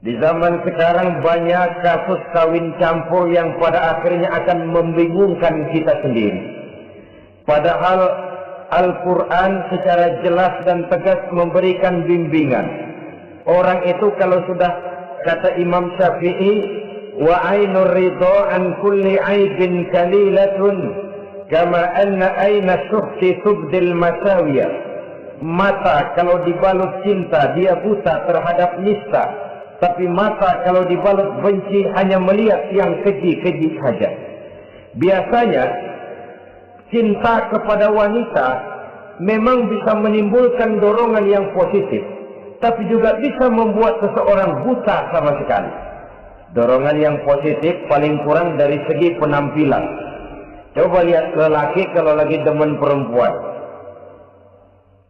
Di zaman sekarang banyak kasus kawin campur yang pada akhirnya akan membingungkan kita sendiri. Padahal Al-Quran secara jelas dan tegas memberikan bimbingan. Orang itu kalau sudah, kata Imam Syafi'i, wa ainur ridha an kulli aibin kalilatun kama anna aina syuhti tubdil masawiyah. Mata kalau dibalut cinta dia buta terhadap nista, tapi mata kalau dibalut benci hanya melihat yang keji-keji saja. Biasanya cinta kepada wanita memang bisa menimbulkan dorongan yang positif, tapi juga bisa membuat seseorang buta sama sekali. Dorongan yang positif paling kurang dari segi penampilan. Coba lihat lelaki kalau lagi demen perempuan,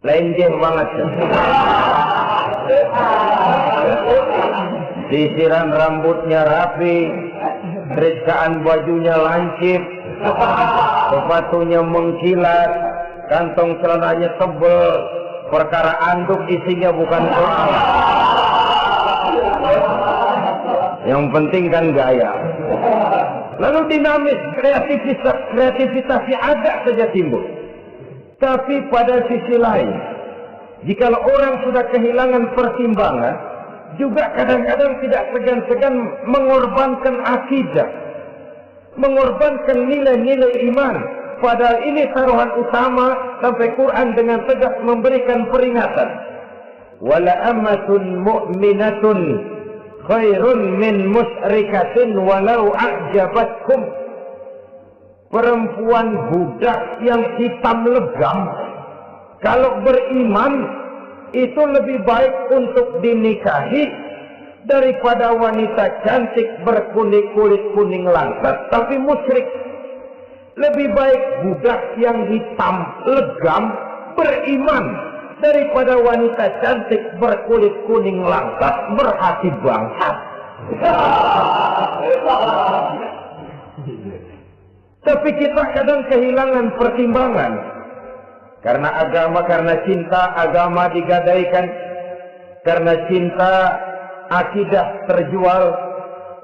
lenjeh banget. Sisiran rambutnya rapi, terikaan bajunya lancip, sepatunya mengkilat, kantong celananya tebal, perkara anduk isinya bukan soal. Yang penting kan gaya. Lalu dinamis, kreativitasnya ada saja timbul. Tapi pada sisi lain, jikalau orang sudah kehilangan pertimbangan, juga kadang-kadang tidak segan-segan mengorbankan akidah, mengorbankan nilai-nilai iman. Padahal ini taruhan utama, sampai Quran dengan tegas memberikan peringatan. Wala ammatun mu'minatun khairun min musyrikatin walau a'jabatkum. Perempuan budak yang hitam legam, kalau beriman, itu lebih baik untuk dinikahi daripada wanita cantik berkulit kuning langsat tapi musyrik. Lebih baik budak yang hitam legam beriman daripada wanita cantik berkulit kuning langsat berhati bangsat. Tapi kita kadang kehilangan pertimbangan. Karena agama, karena cinta, agama digadaikan. Karena cinta, akidah terjual.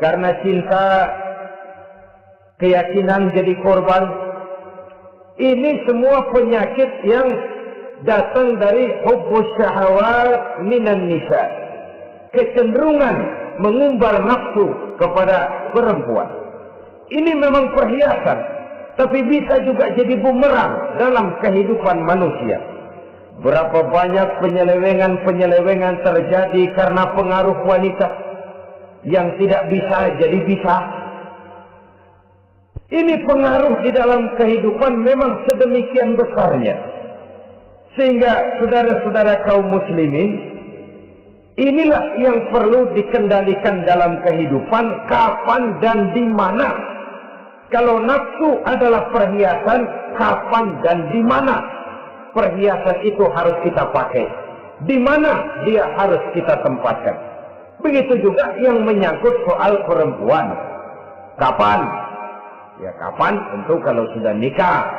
Karena cinta, keyakinan jadi korban. Ini semua penyakit yang datang dari hubbus syahawat minan nisa. Kecenderungan mengumbar nafsu kepada perempuan. Ini memang perhiasan, tapi bisa juga jadi bumerang dalam kehidupan manusia. Berapa banyak penyelewengan terjadi karena pengaruh wanita yang tidak bisa jadi bisa. Ini pengaruh di dalam kehidupan memang sedemikian besarnya. Sehingga saudara-saudara kaum muslimin, inilah yang perlu dikendalikan dalam kehidupan, kapan dan di mana. Kalau nafsu adalah perhiasan, kapan dan di mana perhiasan itu harus kita pakai, di mana dia harus kita tempatkan. Begitu juga yang menyangkut soal perempuan. Kapan? Ya kapan? Tentu kalau sudah nikah.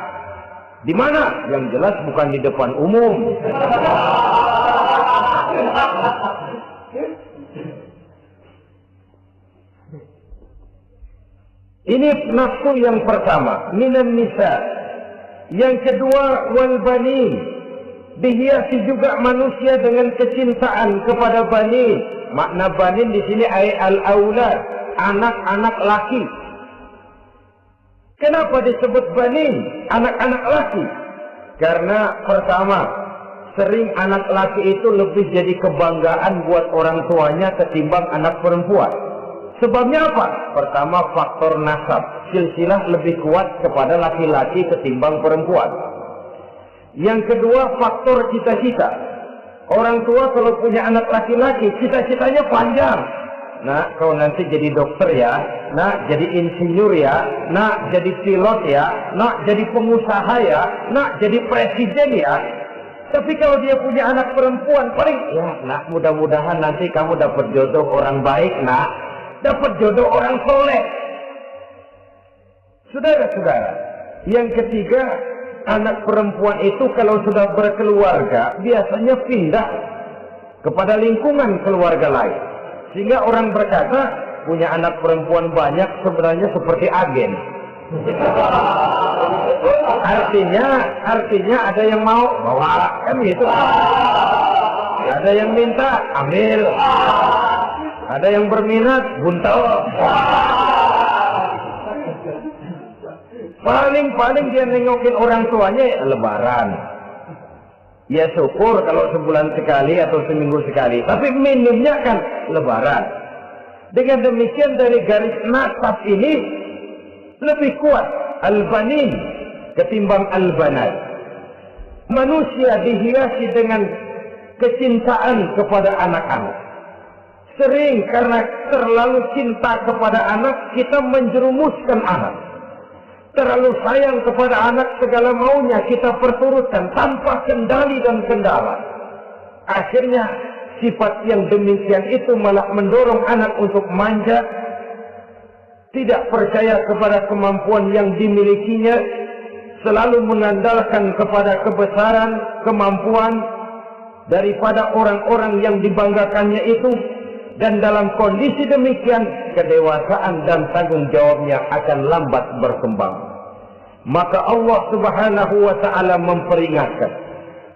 Di mana? Yang jelas bukan di depan umum. Ini nafsu yang pertama, minan nisa. Yang kedua, wal banin. Dihiasi juga manusia dengan kecintaan kepada banin. Makna banin di sini al-aulad, anak-anak laki. Kenapa disebut banin, anak-anak laki? Karena pertama, sering anak laki itu lebih jadi kebanggaan buat orang tuanya ketimbang anak perempuan. Sebabnya apa? Pertama, faktor nasab. Silsilah lebih kuat kepada laki-laki ketimbang perempuan. Yang kedua, faktor cita-cita. Orang tua kalau punya anak laki-laki, cita-citanya panjang. Nak, kau nanti jadi dokter ya. Nak, jadi insinyur ya. Nak, jadi pilot ya. Nak, jadi pengusaha ya. Nak, jadi presiden ya. Tapi kalau dia punya anak perempuan, paling, ya nak, mudah-mudahan nanti kamu dapat jodoh orang baik, nak. Dapat jodoh orang soleh. Saudara-saudara, yang ketiga, anak perempuan itu kalau sudah berkeluarga, biasanya pindah kepada lingkungan keluarga lain. Sehingga orang berkata, punya anak perempuan banyak sebenarnya seperti agen. Artinya ada yang mau bawa, kan gitu. Ada yang minta, ambil. Ada yang berminat, buntel. Paling dia nengokin orang tuanya lebaran. Ya syukur kalau sebulan sekali atau seminggu sekali. Tapi minimnya kan lebaran. Dengan demikian dari garis nasab ini lebih kuat al-banin ketimbang al-banat. Manusia dihiasi dengan kecintaan kepada anak-anak. Sering karena terlalu cinta kepada anak, kita menjerumuskan anak. Terlalu sayang kepada anak, segala maunya kita perturutkan tanpa kendali dan kendala. Akhirnya sifat yang demikian itu malah mendorong anak untuk manja, tidak percaya kepada kemampuan yang dimilikinya, selalu mengandalkan kepada kebesaran, kemampuan daripada orang-orang yang dibanggakannya itu. Dan dalam kondisi demikian, kedewasaan dan tanggung jawabnya akan lambat berkembang. Maka Allah Subhanahu wa ta'ala memperingatkan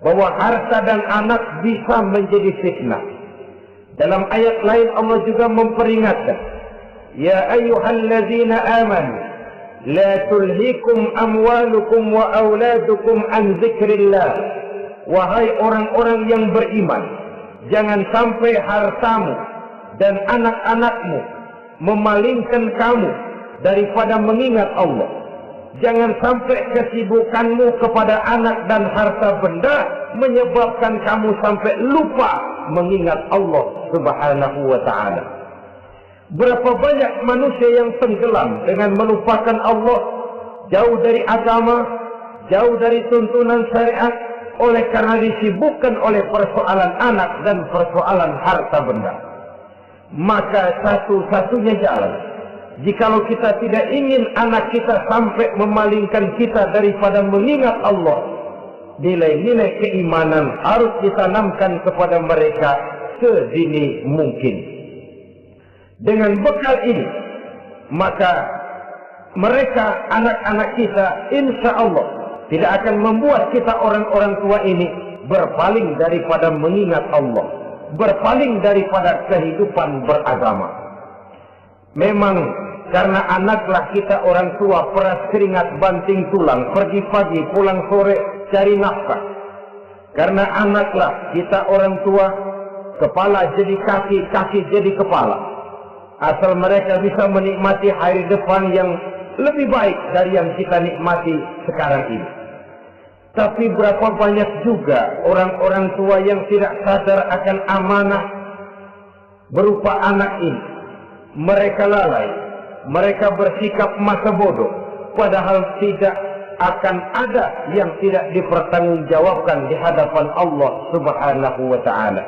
bahwa harta dan anak bisa menjadi fitnah. Dalam ayat lain Allah juga memperingatkan, ya ayyuhallazina amanu la tulhikum amwalukum wa auladukum an dzikrillah. Wahai orang-orang yang beriman, jangan sampai hartamu dan anak-anakmu memalingkan kamu daripada mengingat Allah. Jangan sampai kesibukanmu kepada anak dan harta benda menyebabkan kamu sampai lupa mengingat Allah Subhanahu wa ta'ala. Berapa banyak manusia yang tenggelam dengan melupakan Allah, jauh dari agama, jauh dari tuntunan syariat, oleh karena disibukkan oleh persoalan anak dan persoalan harta benda. Maka satu-satunya jalan, jikalau kita tidak ingin anak kita sampai memalingkan kita daripada mengingat Allah, nilai-nilai keimanan harus ditanamkan kepada mereka sedini mungkin. Dengan bekal ini, maka mereka, anak-anak kita, insya Allah tidak akan membuat kita orang-orang tua ini berpaling daripada mengingat Allah, berpaling daripada kehidupan beragama. Memang karena anaklah kita orang tua peras keringat banting tulang, pergi pagi pulang sore cari nafkah. Karena anaklah kita orang tua kepala jadi kaki, kaki jadi kepala. Asal mereka bisa menikmati hari depan yang lebih baik dari yang kita nikmati sekarang ini. Tapi berapa banyak juga orang-orang tua yang tidak sadar akan amanah berupa anak ini. Mereka lalai, mereka bersikap masa bodoh, padahal tidak akan ada yang tidak dipertanggungjawabkan di hadapan Allah Subhanahu wa ta'ala.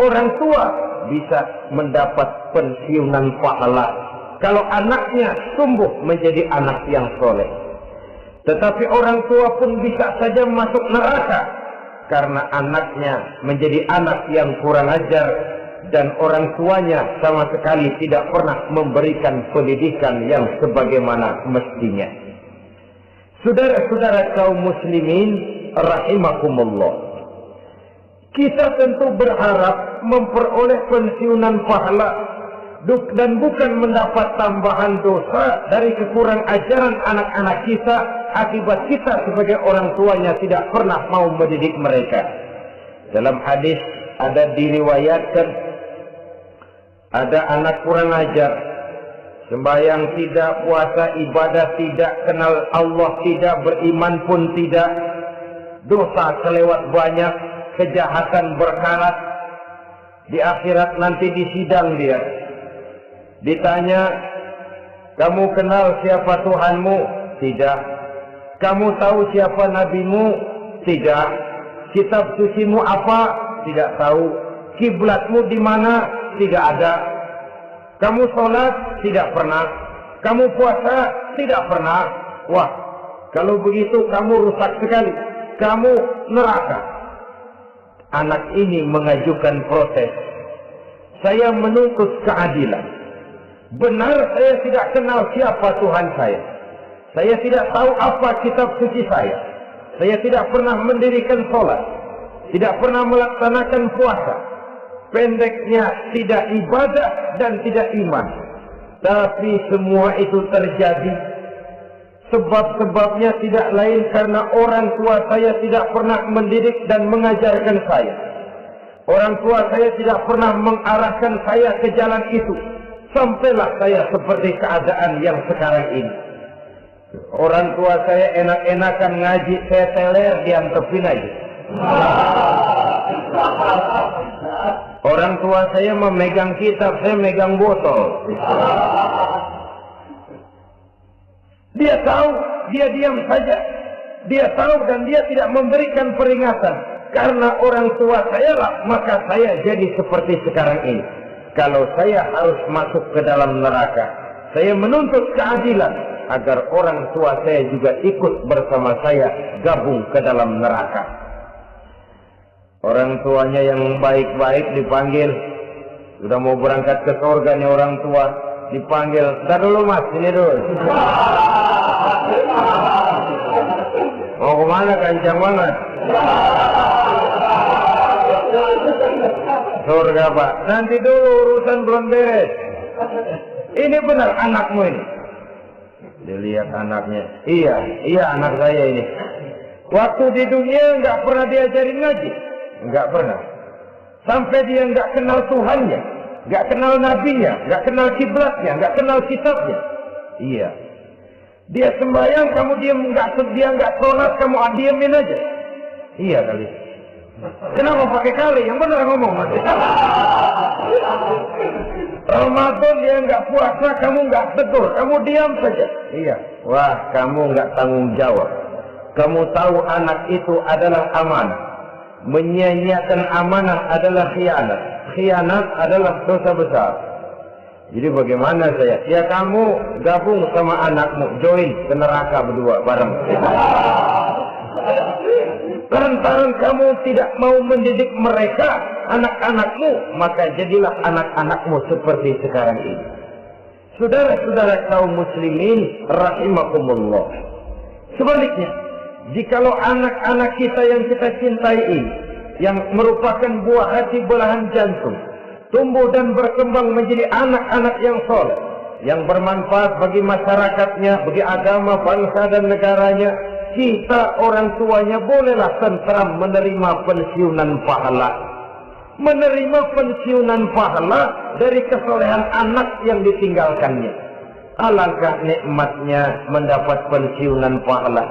Orang tua bisa mendapat pensiunan pahala kalau anaknya tumbuh menjadi anak yang soleh. Tetapi orang tua pun bisa saja masuk neraka karena anaknya menjadi anak yang kurang ajar dan orang tuanya sama sekali tidak pernah memberikan pendidikan yang sebagaimana mestinya. Saudara-saudara kaum muslimin rahimakumullah, kita tentu berharap memperoleh pensiunan pahala dan bukan mendapat tambahan dosa dari kekurang ajaran anak-anak kita akibat kita sebagai orang tuanya tidak pernah mau mendidik mereka. Dalam hadis ada diriwayatkan, ada anak kurang ajar, sembahyang tidak, puasa ibadah tidak, kenal Allah tidak, beriman pun tidak, dosa kelewat banyak, kejahatan berkarat. Di akhirat nanti disidang dia, ditanya, kamu kenal siapa Tuhanmu? Tidak. Kamu tahu siapa nabimu? Tidak. Kitab sucimu apa? Tidak tahu. Kiblatmu di mana? Tidak ada. Kamu sholat? Tidak pernah. Kamu puasa? Tidak pernah. Wah, kalau begitu kamu rusak sekali. Kamu neraka. Anak ini mengajukan protes. saya menuntut keadilan. Benar saya tidak kenal siapa Tuhan saya. Saya tidak tahu apa kitab suci saya. Saya tidak pernah mendirikan sholat. Tidak pernah melaksanakan puasa. Pendeknya tidak ibadah dan tidak iman. Tapi semua itu terjadi sebab-sebabnya tidak lain karena orang tua saya tidak pernah mendidik dan mengajarkan saya. Orang tua saya tidak pernah mengarahkan saya ke jalan itu. Sampailah saya seperti keadaan yang sekarang ini. Orang tua saya enak-enakan ngaji, saya teler, diantepin aja. Orang tua saya memegang kitab, saya megang botol. Dia tahu, dia diam saja. Dia tahu dan dia tidak memberikan peringatan. Karena orang tua saya lah, maka saya jadi seperti sekarang ini. Kalau saya harus masuk ke dalam neraka, saya menuntut keadilan agar orang tua saya juga ikut bersama saya gabung ke dalam neraka. Orang tuanya yang baik-baik dipanggil, sudah mau berangkat ke surga nih orang tua, dipanggil, "Ntar dulu mas, ini dulu." Mau kemana, kencang banget? Surga pak, nanti dulu urusan belum beres. Ini benar anakmu ini. Dilihat anaknya, iya anak saya ini. Waktu di dunia nggak pernah diajarin ngaji, nggak pernah. Sampai dia nggak kenal Tuhannya, nggak kenal nabinya, nggak kenal kiblatnya, nggak kenal kitabnya. Iya. Dia sembahyang, kamu diam, dia nggak sholat, kamu diemin aja. Iya kali. Kenapa pakai kali? Yang benar ngomong masih. Ramadan dia nggak puasa, kamu nggak tegur, kamu diam saja. Iya. Wah, kamu nggak tanggung jawab. Kamu tahu anak itu adalah amanah. Menyia-nyiakan amanah adalah khianat. Khianat adalah dosa besar. Jadi bagaimana saya? Ya kamu gabung sama anakmu, join ke neraka berdua bareng. Lantaran kamu tidak mau mendidik mereka, anak-anakmu, maka jadilah anak-anakmu seperti sekarang ini. Saudara-saudara kaum muslimin rahimakumullah. Sebaliknya, jikalau anak-anak kita yang kita cintai ini, yang merupakan buah hati belahan jantung, tumbuh dan berkembang menjadi anak-anak yang soleh, yang bermanfaat bagi masyarakatnya, bagi agama, bangsa dan negaranya, kita orang tuanya bolehlah tentram menerima pensiunan pahala. Menerima pensiunan pahala dari kesolehan anak yang ditinggalkannya. Alangkah nikmatnya mendapat pensiunan pahala.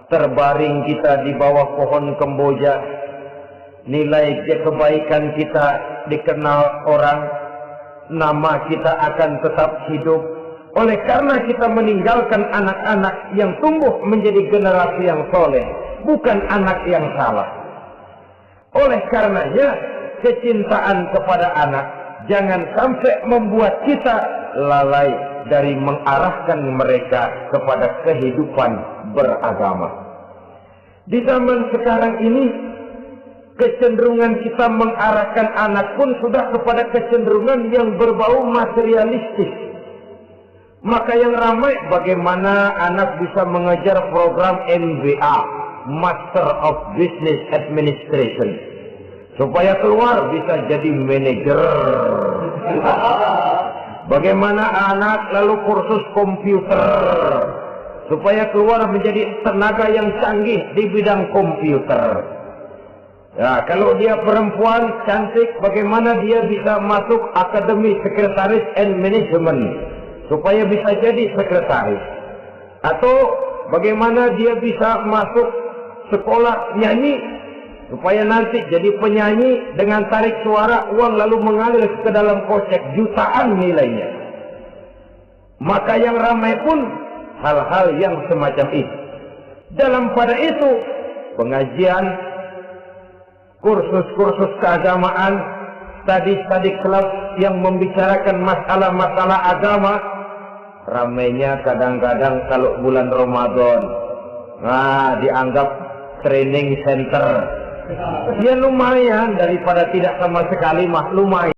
Terbaring kita di bawah pohon kemboja, nilai kebaikan kita dikenal orang, nama kita akan tetap hidup. Oleh karena kita meninggalkan anak-anak yang tumbuh menjadi generasi yang soleh, bukan anak yang salah. Oleh karenanya, kecintaan kepada anak jangan sampai membuat kita lalai dari mengarahkan mereka kepada kehidupan beragama. Di zaman sekarang ini, kecenderungan kita mengarahkan anak pun sudah kepada kecenderungan yang berbau materialistis. Maka yang ramai bagaimana anak bisa mengejar program MBA, Master of Business Administration, supaya keluar bisa jadi manajer. Bagaimana anak lalu kursus komputer, supaya keluar menjadi tenaga yang canggih di bidang komputer. Ya, kalau dia perempuan cantik, bagaimana dia bisa masuk Akademi Sekretaris and Management supaya bisa jadi sekretaris? Atau bagaimana dia bisa masuk sekolah nyanyi supaya nanti jadi penyanyi dengan tarik suara, uang lalu mengalir ke dalam kocek jutaan nilainya. Maka yang ramai pun hal-hal yang semacam itu. Dalam pada itu, pengajian, kursus-kursus keagamaan, study club yang membicarakan masalah-masalah agama, ramainya kadang-kadang kalau bulan Ramadan, dianggap training center. Ya lumayan, daripada tidak sama sekali mah lumayan.